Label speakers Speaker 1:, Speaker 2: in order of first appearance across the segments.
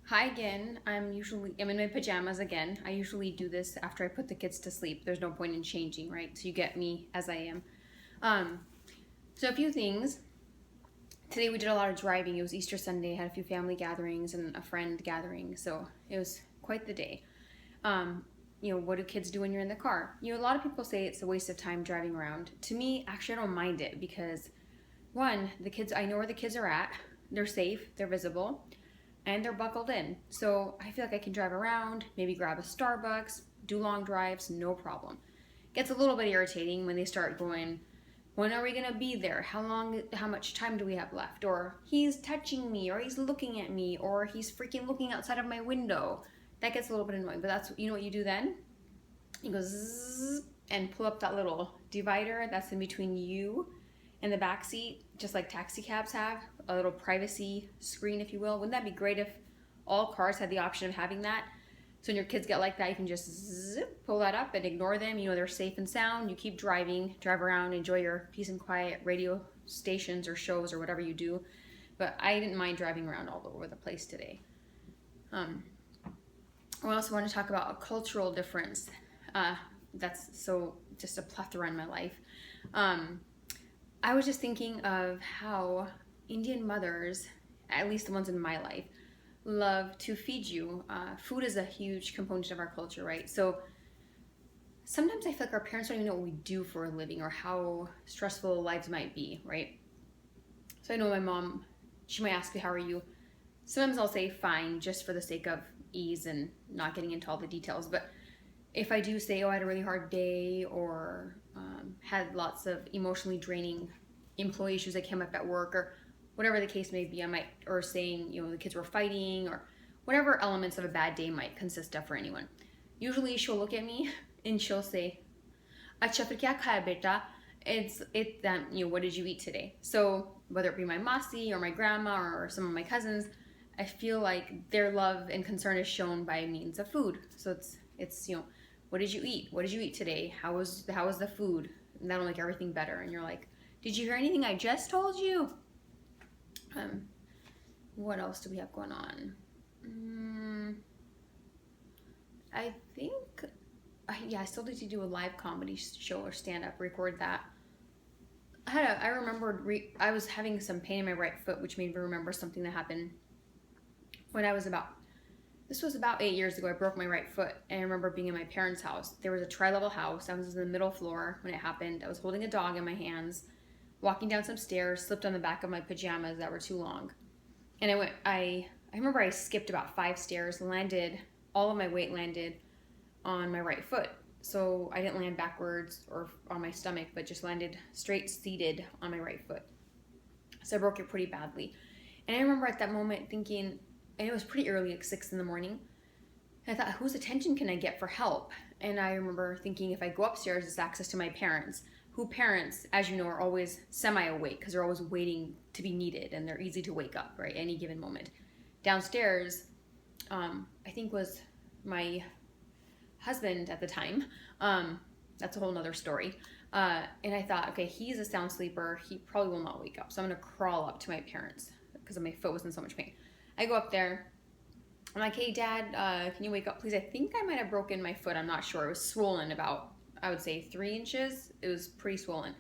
Speaker 1: Hi again. I'm in my pajamas again. I usually do this after I put the kids to sleep. There's no point in changing, right? So you get me as I am. Um, so a few things. Today we did a lot of driving. It was Easter Sunday. Had a few family gatherings and a friend gathering. So it was quite the day. Um, what do kids do when you're in the car? A lot of people say it's a waste of time driving around. To me, actually, I don't mind it because one, the kids, I know where the kids are at. They're safe. They're visible and they're buckled in. So I feel like I can drive around, maybe grab a Starbucks, do long drives, no problem. Gets a little bit irritating when they start going, when are we gonna be there? How much time do we have left? Or he's touching me, or he's looking at me, or he's freaking looking outside of my window. That gets a little bit annoying, but you know what you do then? You go zzz and pull up that little divider that's in between you and the back seat, just like taxi cabs have, a little privacy screen, if you will. Wouldn't that be great if all cars had the option of having that? So when your kids get like that, you can just zip, pull that up and ignore them. They're safe and sound. You keep driving, drive around, enjoy your peace and quiet radio stations or shows or whatever you do. But I didn't mind driving around all over the place today. I also want to talk about a cultural difference. That's so just a plethora in my life. I was just thinking of how Indian mothers, at least the ones in my life, love to feed you. Food is a huge component of our culture, right? So sometimes I feel like our parents don't even know what we do for a living or how stressful lives might be, right? So I know my mom, she might ask me, how are you? Sometimes I'll say fine, just for the sake of ease and not getting into all the details. But if I do say, oh, I had a really hard day or had lots of emotionally draining employee issues that came up at work or whatever the case may be, or saying, the kids were fighting or whatever elements of a bad day might consist of for anyone. Usually she'll look at me and she'll say, Acha fir kya khaya beta? What did you eat today? So whether it be my masi or my grandma or some of my cousins, I feel like their love and concern is shown by means of food. So it's what did you eat? What did you eat today? How was the food? And that'll make everything better. And you're like, did you hear anything I just told you? What else do we have going on? I think, I still need to do a live comedy show or stand up, record that. I remembered I was having some pain in my right foot, which made me remember something that happened when this was about 8 years ago. I broke my right foot, and I remember being in my parents' house. There was a tri-level house. I was in the middle floor when it happened. I was holding a dog in my hands, walking down some stairs, slipped on the back of my pajamas that were too long. And I remember I skipped about 5 stairs, all of my weight landed on my right foot. So I didn't land backwards or on my stomach, but just landed straight seated on my right foot. So I broke it pretty badly. And I remember at that moment thinking, and it was pretty early, like 6 in the morning. And I thought, whose attention can I get for help? And I remember thinking, if I go upstairs, it's access to my parents, who parents, as you know, are always semi-awake because they're always waiting to be needed and they're easy to wake up, right, any given moment. Downstairs, I think was my husband at the time. That's a whole nother story. And I thought, okay, he's a sound sleeper. He probably will not wake up. So I'm going to crawl up to my parents because my foot was in so much pain. I go up there. I'm like, hey, Dad, can you wake up, please? I think I might have broken my foot. I'm not sure. It was swollen about, I would say, 3 inches. It was pretty swollen.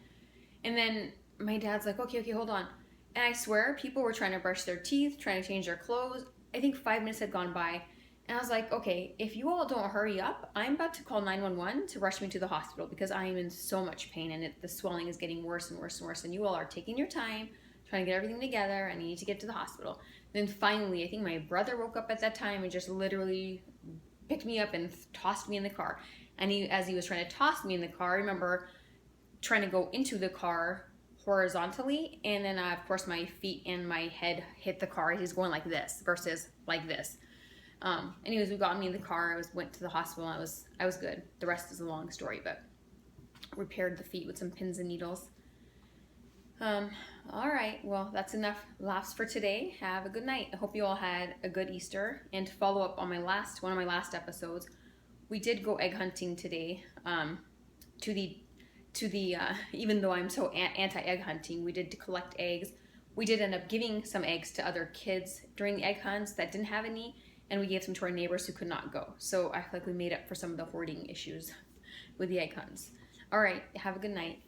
Speaker 1: And then my dad's like, okay, hold on. And I swear, people were trying to brush their teeth, trying to change their clothes. I think 5 minutes had gone by. And I was like, okay, if you all don't hurry up, I'm about to call 911 to rush me to the hospital because I am in so much pain and the swelling is getting worse and worse and worse. And you all are taking your time, trying to get everything together, and I need to get to the hospital. Then finally, I think my brother woke up at that time and just literally picked me up and tossed me in the car. And as he was trying to toss me in the car, I remember trying to go into the car horizontally, and then of course my feet and my head hit the car. He's going like this versus like this. Anyways, we got me in the car. Went to the hospital. And I was good. The rest is a long story, but repaired the feet with some pins and needles. All right, well, that's enough laughs for today. Have a good night. I hope you all had a good Easter. And to follow up on one of my last episodes, we did go egg hunting today. Even though I'm so anti-egg hunting, we did collect eggs. We did end up giving some eggs to other kids during the egg hunts that didn't have any. and we gave some to our neighbors who could not go. So I feel like we made up for some of the hoarding issues with the icons. All right, have a good night.